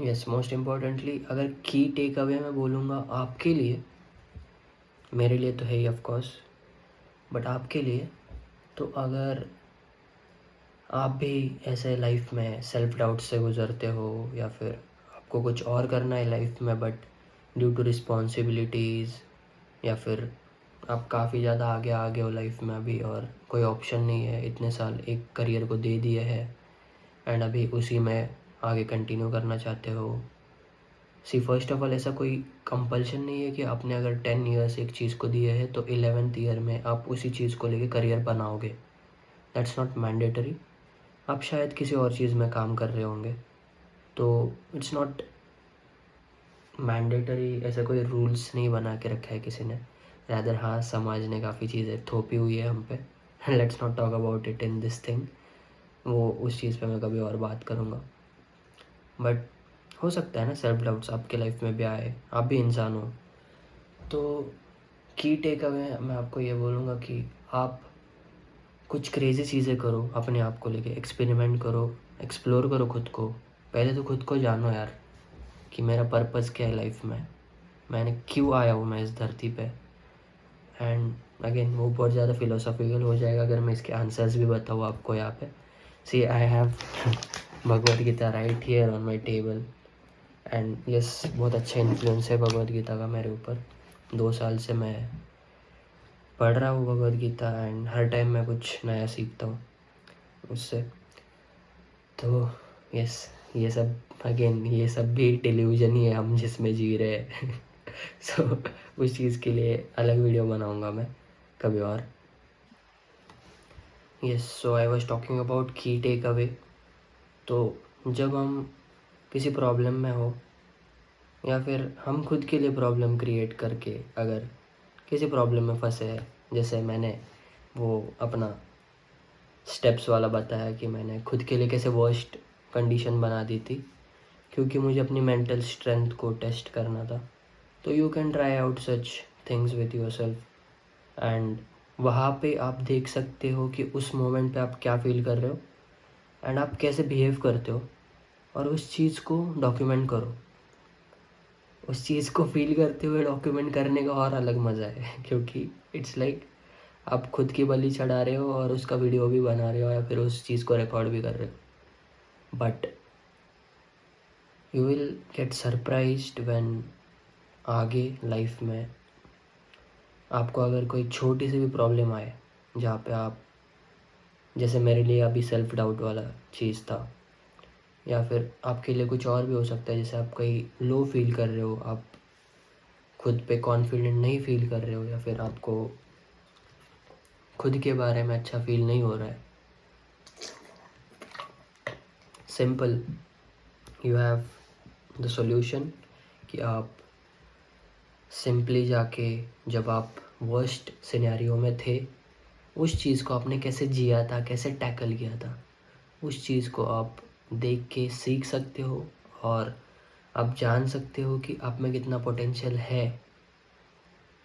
yes, most importantly अगर की टेक अवे मैं बोलूँगा आपके लिए, मेरे लिए तो है ही ऑफकोर्स, बट आपके लिए, तो अगर आप भी ऐसे लाइफ में सेल्फ डाउट से गुज़रते हो, या फिर आपको कुछ और करना है लाइफ में बट ड्यू टू रिस्पॉन्सिबिलिटीज़, या फिर आप काफ़ी ज़्यादा आगे आ गए हो लाइफ में अभी, और कोई ऑप्शन नहीं है, इतने साल एक करियर को दे दिए है, एंड अभी उसी में आगे कंटिन्यू करना चाहते हो. फर्स्ट ऑफ ऑल ऐसा कोई कंपल्शन नहीं है कि आपने अगर 10 ईयर्स एक चीज़ को दिए है तो 11th ईयर में आप उसी चीज़ को लेके करियर बनाओगे. That's not mandatory. आप शायद किसी और चीज़ में काम कर रहे होंगे, तो इट्स नॉट मैंडेटरी. ऐसा कोई रूल्स नहीं बना के रखा है किसी ने, रैदर हाँ समाज ने काफ़ी चीज़ें थोपी हुई है हम पे. Let's not talk about it in this thing. वो उस चीज़ पे मैं कभी और बात करूँगा. बट हो सकता है ना सेल्फ डाउट्स आपके लाइफ में भी आए, आप भी इंसान हो. तो की टेक अवे मैं आपको ये बोलूँगा कि आप कुछ क्रेज़ी चीज़ें करो अपने आप को लेके, एक्सपेरिमेंट करो, एक्सप्लोर करो खुद को. पहले तो खुद को जानो यार कि मेरा पर्पस क्या है लाइफ में, मैंने क्यों आया हूँ मैं इस धरती पे. एंड अगेन वो बहुत ज़्यादा फिलोसॉफिकल हो जाएगा अगर मैं इसके आंसर्स भी बताऊँ आपको यहाँ पे. See I have Bhagavad Gita right here on my table, and yes बहुत अच्छा इन्फ्लुएंस है भगवद गीता का मेरे ऊपर. 2 साल से मैं पढ़ रहा हूँ भगवद गीता, एंड हर टाइम मैं कुछ नया सीखता हूँ उससे. तो यस, ये सब अगेन ये सब भी डिल्यूजन ही है हम जिसमें जी रहे हैं. सो उस चीज़ के लिए अलग वीडियो बनाऊंगा मैं कभी और. Yes, so I was talking about की टेक अवे. तो जब हम किसी प्रॉब्लम में हो, या फिर हम खुद के लिए प्रॉब्लम क्रिएट करके अगर किसी प्रॉब्लम में फंसे हैं, जैसे मैंने वो अपना स्टेप्स वाला बताया कि मैंने खुद के लिए कैसे वर्स्ट कंडीशन बना दी थी, क्योंकि मुझे अपनी मेंटल स्ट्रेंथ को टेस्ट करना था। तो you can try out such things with your self and वहाँ पे आप देख सकते हो कि उस मोमेंट पे आप क्या फील कर रहे हो एंड आप कैसे बिहेव करते हो, और उस चीज़ को डॉक्यूमेंट करो। उस चीज़ को फील करते हुए डॉक्यूमेंट करने का और अलग मज़ा है क्योंकि इट्स लाइक आप खुद की बलि चढ़ा रहे हो और उसका वीडियो भी बना रहे हो या फिर उस चीज़ को रिकॉर्ड भी कर रहे हो, but you will get surprised when आगे लाइफ में आपको अगर कोई छोटी सी भी प्रॉब्लम आए, जहाँ पे आप, जैसे मेरे लिए अभी सेल्फ डाउट वाला चीज़ था, या फिर आपके लिए कुछ और भी हो सकता है, जैसे आप कहीं लो फील कर रहे हो, आप खुद पे कॉन्फिडेंट नहीं फील कर रहे हो, या फिर आपको खुद के बारे में अच्छा फील नहीं हो रहा है। Simple, you have the solution कि आप सिंपली जाके, जब आप वर्स्ट सिनेरियो में थे, उस चीज़ को आपने कैसे जिया था, कैसे टैकल किया था, उस चीज़ को आप देख के सीख सकते हो और आप जान सकते हो कि आप में कितना पोटेंशियल है।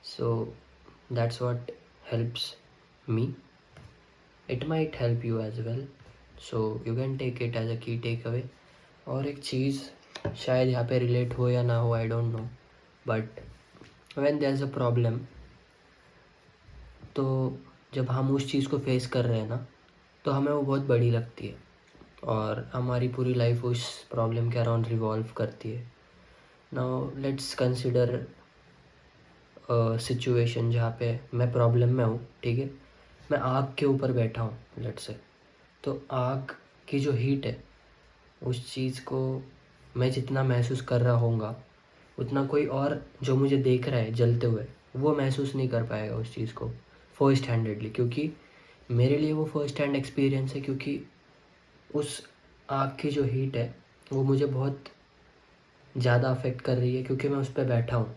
So that's what helps me. It might help you as well, so you can take it as a key takeaway. और एक चीज़ शायद यहाँ पे रिलेट हो या ना हो, I don't know, but when there is a problem, तो जब हम उस चीज़ को फेस कर रहे हैं ना, तो हमें वो बहुत बड़ी लगती है और हमारी पूरी लाइफ उस प्रॉब्लम के अराउंड रिवॉल्व करती है. नाउ लेट्स कंसिडर सिचुएशन जहाँ पे मैं प्रॉब्लम में हूँ, ठीक है. मैं आग के ऊपर बैठा हूँ लेट्स से. तो आग की जो हीट है, उस चीज़ को मैं जितना महसूस कर रहा होऊंगा, उतना कोई और जो मुझे देख रहा है जलते हुए, वो महसूस नहीं कर पाएगा उस चीज़ को फर्स्ट हैंडेडली, क्योंकि मेरे लिए वो फर्स्ट हैंड एक्सपीरियंस है. क्योंकि उस आग की जो हीट है वो मुझे बहुत ज़्यादा अफेक्ट कर रही है, क्योंकि मैं उस पर बैठा हूँ.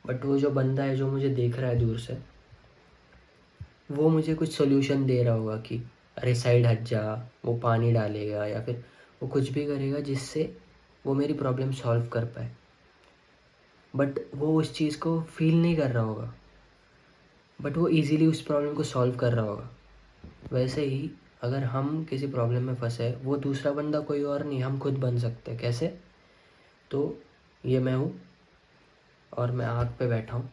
बट वो जो बंदा है जो मुझे देख रहा है दूर से, वो मुझे कुछ सोल्यूशन दे रहा होगा कि अरे साइड हट जा, वो पानी डालेगा या फिर वो कुछ भी करेगा जिससे वो मेरी प्रॉब्लम सॉल्व कर पाए. बट वो उस चीज़ को फील नहीं कर रहा होगा, बट वो इजीली उस प्रॉब्लम को सॉल्व कर रहा होगा. वैसे ही अगर हम किसी प्रॉब्लम में फंसे, वो दूसरा बंदा कोई और नहीं, हम खुद बन सकते हैं. कैसे? तो ये मैं हूँ और मैं आग पे बैठा हूँ,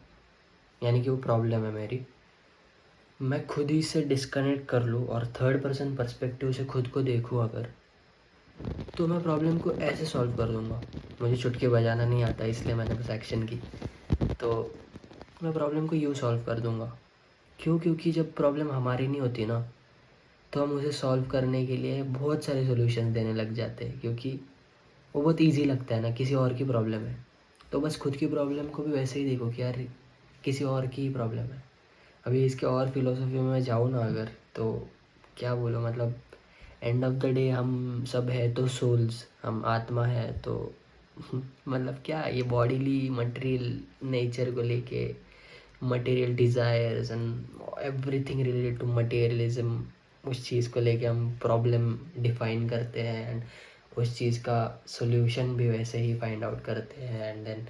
यानी कि वो प्रॉब्लम है मेरी. मैं खुद ही से डिस्कनेक्ट कर लूँ और थर्ड पर्सन पर्सपेक्टिव से खुद को देखूँ अगर, तो मैं प्रॉब्लम को ऐसे सॉल्व कर दूँगा. मुझे चुटकी बजाना नहीं आता, इसलिए मैंने बस एक्शन की. तो मैं प्रॉब्लम को यूँ सॉल्व कर दूँगा. क्यों? क्योंकि जब प्रॉब्लम हमारी नहीं होती ना, तो हम उसे सॉल्व करने के लिए बहुत सारे सॉल्यूशंस देने लग जाते हैं, क्योंकि वो बहुत ईजी लगता है ना. किसी और की प्रॉब्लम है तो बस खुद की प्रॉब्लम को भी वैसे ही देखो कि यार किसी और की ही प्रॉब्लम है. अभी इसके और फिलोसफी में मैं जाऊँ ना अगर, तो क्या बोलूँ, मतलब एंड ऑफ द डे हम सब है तो सोल्स, हम आत्मा है तो मतलब क्या, ये बॉडीली मटेरियल नेचर को लेके, material desires and everything related to materialism, उस चीज़ को लेके हम प्रॉब्लम डिफाइन करते हैं एंड उस चीज़ का सॉल्यूशन भी वैसे ही फाइंड आउट करते हैं. And then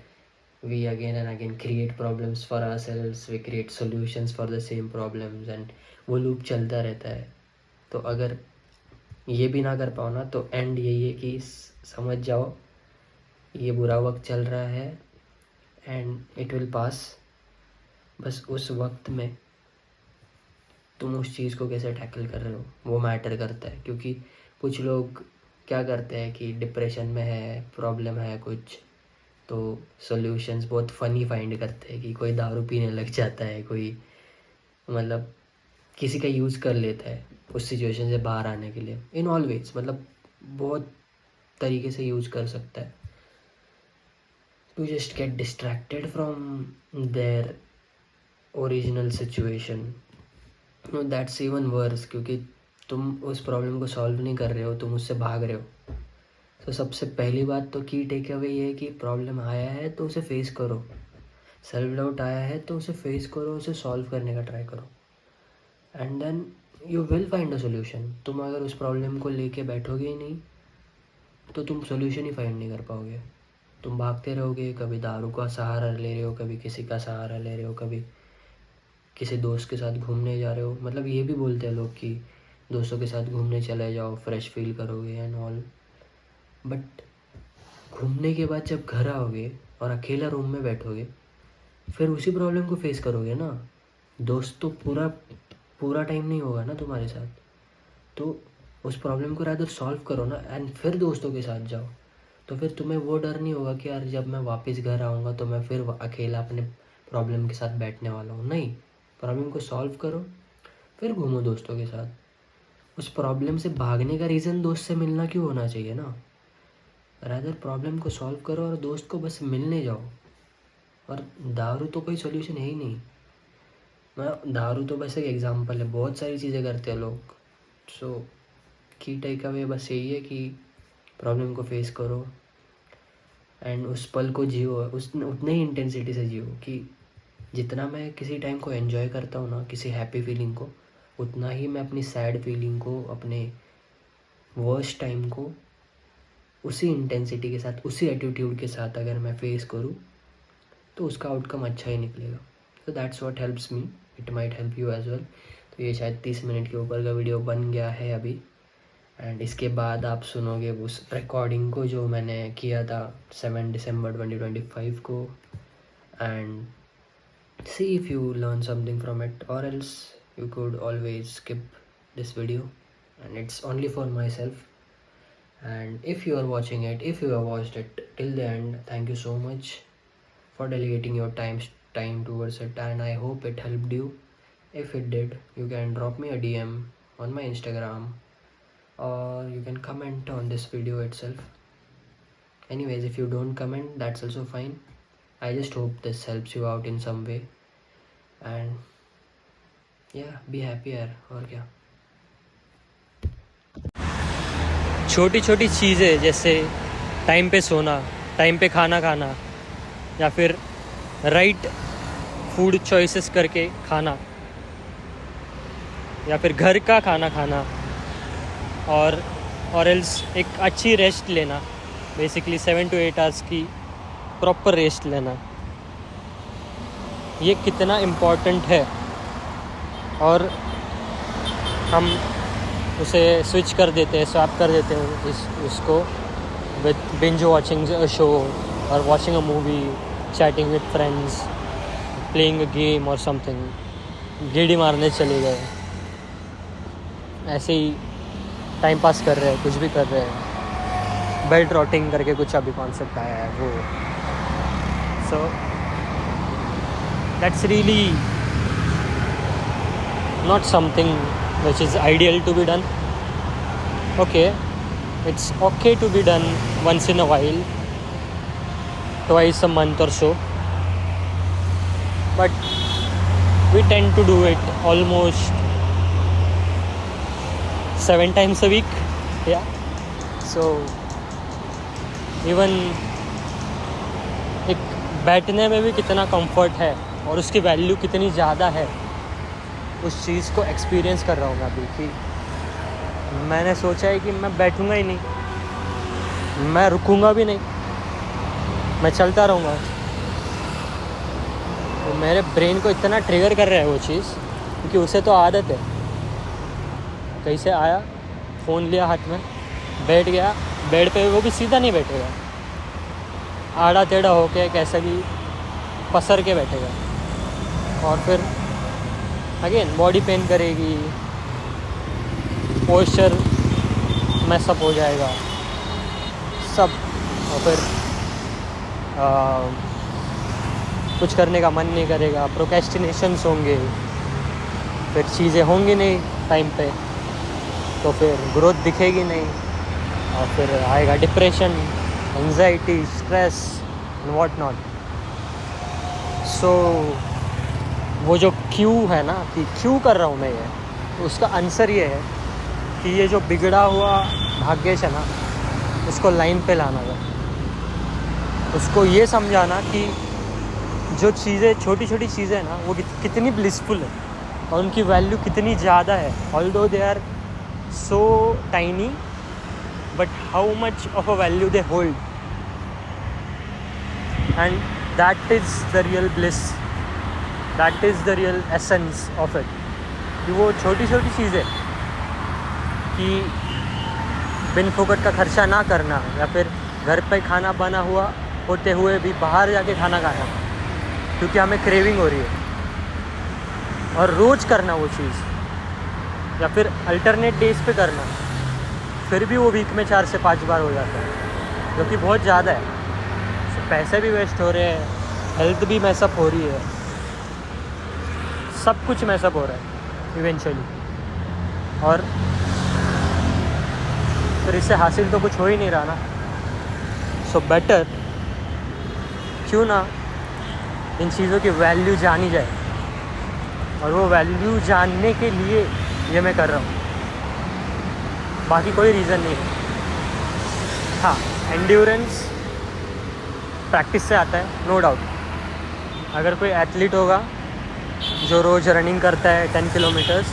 we again and again create problems for ourselves, we create solutions for the same problems and वो लूप चलता रहता है. तो अगर ये भी ना कर पाओ ना, तो एंड यही है कि समझ जाओ ये बुरा वक्त चल रहा है एंड इट विल पास. बस उस वक्त में तुम उस चीज़ को कैसे टैकल कर रहे हो वो मैटर करता है. क्योंकि कुछ लोग क्या करते हैं कि डिप्रेशन में है, प्रॉब्लम है कुछ, तो सॉल्यूशंस बहुत फ़नी फाइंड करते हैं कि कोई दारू पीने लग जाता है, कोई मतलब किसी का यूज़ कर लेता है उस सिचुएशन से बाहर आने के लिए. इन ऑल वेज, मतलब बहुत तरीके से यूज़ कर सकता है to just get distracted from their original situation. No, that's even worse, क्योंकि तुम उस प्रॉब्लम को सॉल्व नहीं कर रहे हो, तुम उससे भाग रहे हो. तो सबसे पहली बात तो की टेक अवे ये है कि प्रॉब्लम आया है तो उसे फेस करो. सेल्फ डाउट आया है तो उसे फेस करो, उसे सॉल्व करने का ट्राई करो. And then you will find a solution. तुम अगर उस प्रॉब्लम को लेके बैठोगे ही नहीं तो तुम सोल्यूशन ही फाइंड नहीं कर पाओगे। तुम भागते रहोगे, कभी दारू का सहारा ले रहे हो, कभी किसी का सहारा ले रहे हो, कभी किसी दोस्त के साथ घूमने जा रहे हो। मतलब ये भी बोलते हैं लोग कि दोस्तों के साथ घूमने चले जाओ, फ्रेश फील करोगे एंड ऑल। बट घूमने के बाद जब घर आओगे और अकेला रूम में बैठोगे, फिर उसी प्रॉब्लम को फेस करोगे ना। दोस्त तो पूरा पूरा टाइम नहीं होगा ना तुम्हारे साथ, तो उस प्रॉब्लम को रादर सॉल्व करो ना एंड फिर दोस्तों के साथ जाओ। तो फिर तुम्हें वो डर नहीं होगा कि यार जब मैं वापस घर आऊँगा तो मैं फिर अकेला अपने प्रॉब्लम के साथ बैठने वाला हूँ। नहीं, प्रॉब्लम को सॉल्व करो, फिर घूमो दोस्तों के साथ। उस प्रॉब्लम से भागने का रीज़न दोस्त से मिलना क्यों होना चाहिए ना। रादर प्रॉब्लम को सॉल्व करो और दोस्त को बस मिलने जाओ। और दारू तो कोई सोल्यूशन है ही नहीं। मैं दारू तो बस एक एग्जांपल है, बहुत सारी चीज़ें करते हैं लोग। सो की टेक अवे बस यही है कि प्रॉब्लम को फेस करो एंड उस पल को जियो, उस उतने ही इंटेंसिटी से जियो कि जितना मैं किसी टाइम को एंजॉय करता हूँ ना, किसी हैप्पी फीलिंग को, उतना ही मैं अपनी सैड फीलिंग को, अपने वर्स्ट टाइम को उसी इंटेंसिटी के साथ, उसी एटीट्यूड के साथ अगर मैं फेस करूँ तो उसका आउटकम अच्छा ही निकलेगा। तो that's what helps me, it might help you as well. तो ये शायद 30 मिनट के ऊपर का वीडियो बन गया है अभी, एंड इसके बाद आप सुनोगे उस रिकॉर्डिंग को जो मैंने किया था 7 दिसंबर 2025 को। And see if you learn something from it, or else you could always skip this video and it's only for my self. And if you are watching it, if you have watched it till the end, thank you so much for delegating your time towards it, and I hope it helped you. If it did, you can drop me a DM on my Instagram, or you can comment on this video itself. Anyways, if you don't comment, that's also fine. I just hope this helps you out in some way, and yeah, be happy यार, और क्या। छोटी छोटी चीज़ें जैसे time पे सोना, time पे खाना खाना, या फिर राइट फूड चॉइसेस करके खाना, या फिर घर का खाना खाना, और एल्स एक अच्छी रेस्ट लेना, बेसिकली 7 to 8 आवर्स की प्रॉपर रेस्ट लेना, ये कितना इम्पोर्टेंट है। और हम उसे स्विच कर देते हैं, स्वैप कर देते हैं उसको with binge watching a show or watching a movie, chatting with friends, playing a game or something, गेड़ी मारने चले गए, ऐसे ही टाइम पास कर रहे हैं, कुछ भी कर रहे हैं। बेड रॉटिंग करके कुछ अभी कॉन्सेप्ट आया है वो। So that's really not something which is ideal to be done. Okay, it's okay to be done once in a while, twice a month or so, but we tend to do it almost 7 times a week. Yeah, so even एक बैठने में भी कितना comfort है और उसकी value कितनी ज़्यादा है, उस चीज़ को एक्सपीरियंस कर रहा हूँ मैं अभी। कि मैंने सोचा है कि मैं बैठूँगा ही नहीं, मैं रुकूँगा भी नहीं, मैं चलता रहूँगा। तो मेरे ब्रेन को इतना ट्रिगर कर रहा है वो चीज़, क्योंकि उसे तो आदत है। कहीं से आया, फ़ोन लिया हाथ में, बैठ गया बेड पे, वो भी सीधा नहीं बैठेगा, आड़ा टेढ़ा होके कैसे भी पसर के बैठेगा, और फिर अगेन बॉडी पेन करेगी, पोस्चर मैसअप हो जाएगा सब, और फिर कुछ करने का मन नहीं करेगा, प्रोक्रेस्टिनेशंस होंगे, फिर चीज़ें होंगी नहीं टाइम पे, तो फिर ग्रोथ दिखेगी नहीं, और फिर आएगा depression, anxiety, stress and what not. So वो जो क्यों है ना, कि क्यों कर रहा हूँ मैं ये, तो उसका आंसर ये है कि ये जो बिगड़ा हुआ भाग्य है ना, उसको लाइन पे लाना है। उसको ये समझाना कि जो चीज़ें, छोटी छोटी चीज़ें ना, वो कितनी ब्लिसफुल है।
और उनकी वैल्यू कितनी ज़्यादा है. Although they are so tiny, but how much of a value they hold, and that is the real bliss, that is the real essence of it. कि वो छोटी छोटी चीज़ें कि बिन फोकट का खर्चा ना करना, या फिर घर पे खाना बना हुआ होते हुए भी बाहर जाके खाना खाना क्योंकि हमें क्रेविंग हो रही है, और रोज़ करना वो चीज़, या फिर अल्टरनेट डेज पे करना, फिर भी वो वीक में 4 से 5 बार हो जाता है, जो कि बहुत ज़्यादा है. तो पैसे भी वेस्ट हो रहे हैं, हेल्थ भी मैसअप हो रही है, सब कुछ मैसअप हो रहा है इवेंचुअली, और फिर इससे हासिल तो कुछ हो ही नहीं रहा ना. सो बेटर क्यों ना इन चीज़ों की वैल्यू जानी जाए, और वो वैल्यू जानने के लिए ये मैं कर रहा हूँ, बाकी कोई रीज़न नहीं है. हाँ, एंड्योरेंस प्रैक्टिस से आता है, नो डाउट. अगर कोई एथलीट होगा जो रोज़ रनिंग करता है 10 किलोमीटर्स,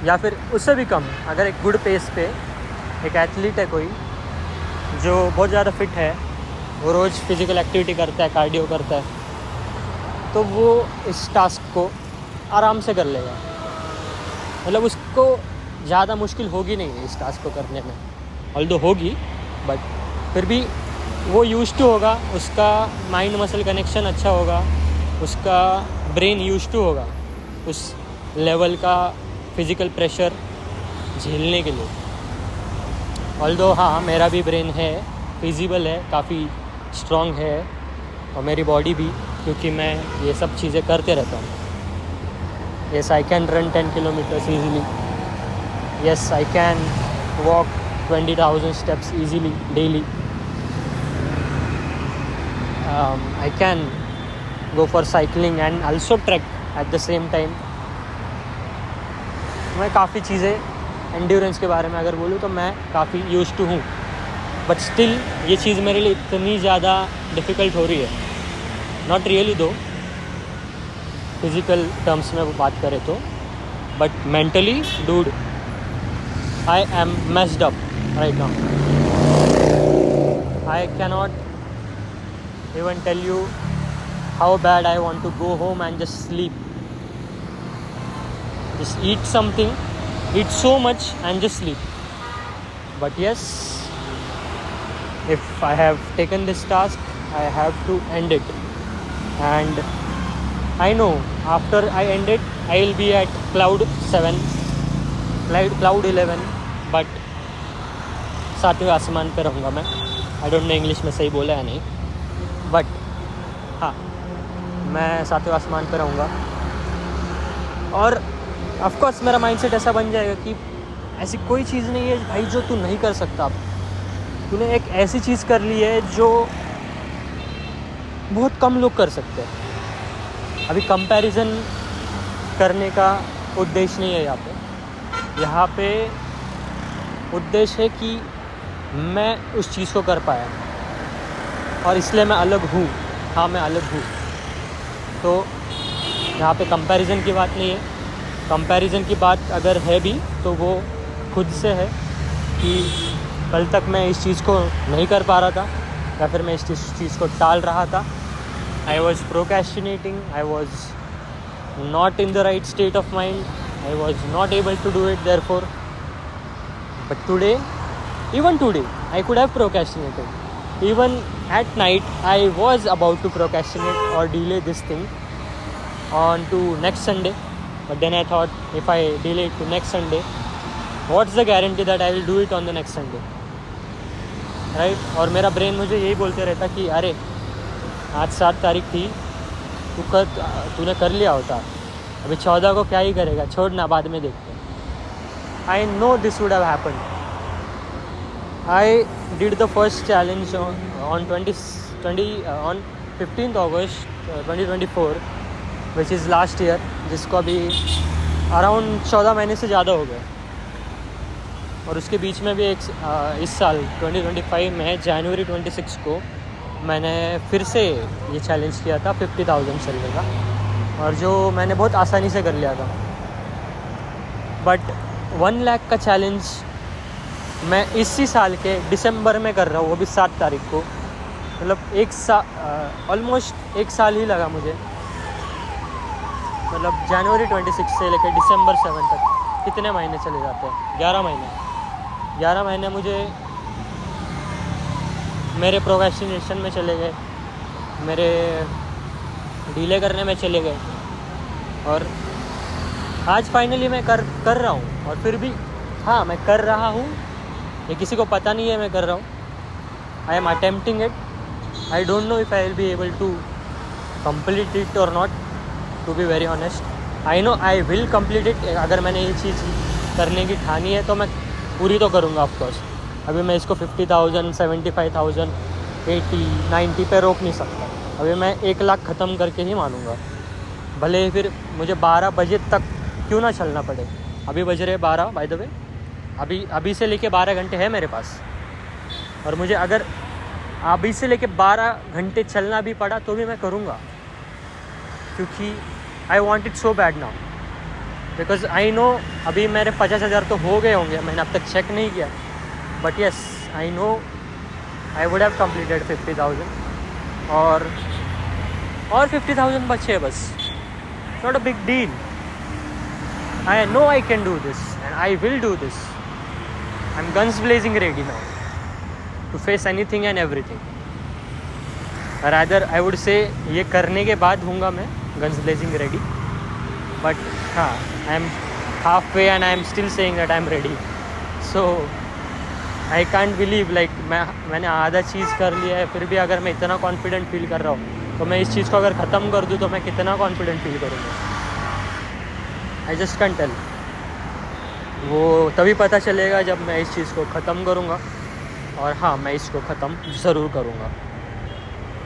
या फिर उससे भी कम, अगर एक गुड पेस पे एक एथलीट है कोई जो बहुत ज़्यादा फिट है, वो रोज़ फिज़िकल एक्टिविटी करता है, कार्डियो करता है, तो वो इस टास्क को आराम से कर लेगा. मतलब उसको ज़्यादा मुश्किल होगी नहीं इस टास्क को करने में, ऑल्दो होगी, बट फिर भी वो यूज्ड टू होगा, उसका माइंड मसल कनेक्शन अच्छा होगा, उसका ब्रेन यूज्ड टू होगा उस लेवल का फिज़िकल प्रेशर झेलने के लिए. ऑल्दो हाँ, मेरा भी ब्रेन है, फिजिबल है, काफ़ी स्ट्रॉन्ग है, और मेरी बॉडी भी, क्योंकि मैं ये सब चीज़ें करते रहता हूँ. Yes, I can run 10 kilometres easily. Yes, I can walk 20,000 steps easily daily. I can go for cycling and also trek at the same time. मैं काफ़ी चीज़ें एंड्योरेंस के बारे में अगर बोलूँ तो मैं काफ़ी यूज्ड टू हूँ, बट स्टिल ये चीज़ मेरे लिए इतनी ज़्यादा डिफ़िकल्ट हो रही है. नॉट रियली दो, फिज़िकल टर्म्स में वो बात करें तो, but mentally dude, I am messed up right now. I cannot even tell you how bad I want to go home and just sleep. Just eat something, eat so much and just sleep. But yes, if I have taken this task, I have to end it. And I know after I end it, I will be at cloud 7, cloud 11, but 7वें आसमान पे रहूँगा मैं. आई don't no English में सही बोला है नहीं, but हाँ, मैं 7वें आसमान पे रहूँगा. और ऑफ कोर्स मेरा माइंडसेट ऐसा बन जाएगा कि ऐसी कोई चीज़ नहीं है भाई जो तू नहीं कर सकता. तूने एक ऐसी चीज़ कर ली है जो बहुत कम लोग कर सकते हैं. अभी कंपैरिजन करने का उद्देश्य नहीं है यहाँ पे उद्देश्य है कि मैं उस चीज़ को कर पाया, और इसलिए मैं अलग हूँ. हाँ, मैं अलग हूँ. तो यहाँ पे कंपैरिजन की बात नहीं है. कंपैरिजन की बात अगर है भी तो वो खुद से है कि कल तक मैं इस चीज़ को नहीं कर पा रहा था, या फिर मैं इस चीज़ को टाल रहा था. I was procrastinating, I was not in the right state of mind, I was not able to do it therefore. But today, even today, I could have procrastinated. Even at night, I was about to procrastinate or delay this thing on to next Sunday. But then I thought, if I delay it to next Sunday, what's the guarantee that I will do it on the next Sunday? Right? और मेरा brain मुझे यही बोलते रहता कि अरे आज 7 तारीख थी, तूने कर लिया होता, अभी 14 को क्या ही करेगा, छोड़ना, बाद में देखते. I know this would have happened. I did the first challenge on 15th August 2024, which is last year, जिसको अभी अराउंड 14 महीने से ज़्यादा हो गए. और उसके बीच में भी एक इस साल 2025 में जनवरी 26 को मैंने फिर से ये चैलेंज किया था 50,000 चलने का. और जो मैंने बहुत आसानी से कर लिया था। बट 1 लाख का चैलेंज मैं इसी साल के दिसंबर में कर रहा हूँ, वो भी 7 तारीख को। मतलब ऑलमोस्ट 1 साल ही लगा मुझे। मतलब जनवरी 26 से लेकर दिसंबर 7 तक कितने महीने चले जाते हैं? 11 महीने। 11 महीने मुझे मेरे प्रोक्रेस्टिनेशन में चले गए, मेरे डीले करने में चले गए, और आज फाइनली मैं कर रहा हूँ। और फिर भी हाँ, मैं कर रहा हूँ, ये किसी को पता नहीं है मैं कर रहा हूँ। I am attempting it. I don't know if I will be able to complete it or not, to be very honest. I know I will complete it. अगर मैंने ये चीज़ करने की ठानी है तो मैं पूरी तो करूँगा ऑफकोर्स। अभी मैं इसको 50,000, 75,000, 80, 90 पे रोक नहीं सकता। अभी मैं 1 लाख ख़त्म करके ही मानूँगा, भले ही फिर मुझे 12 बजे तक क्यों ना चलना पड़े। अभी बज रहे 12 बाय द वे। अभी से लेके 12 घंटे है मेरे पास, और मुझे अगर अभी से लेके 12 घंटे चलना भी पड़ा तो भी मैं करूँगा, क्योंकि I want it so bad now. Because I know अभी मेरे 50,000 तो हो गए होंगे, मैंने अब तक चेक नहीं किया। But yes, I know I would have completed 50,000, और 50,000 बचे बस। Not a big deal. I know I can do this and I will do this. I am guns blazing ready now to face anything and everything. Rather I would say ये करने के बाद हूँगा मैं guns blazing ready. But हाँ, I am half way and I am still saying that I am ready. So I can't believe like मैंने आधा चीज़ कर लिया है, फिर भी अगर मैं इतना कॉन्फिडेंट फील कर रहा हूँ तो मैं इस चीज़ को अगर ख़त्म कर दूँ तो मैं कितना कॉन्फिडेंट फील करूँगा। I just can tell. वो तभी पता चलेगा जब मैं इस चीज़ को ख़त्म करूँगा। और हाँ, मैं इसको ख़त्म ज़रूर करूँगा।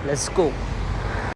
Let's go.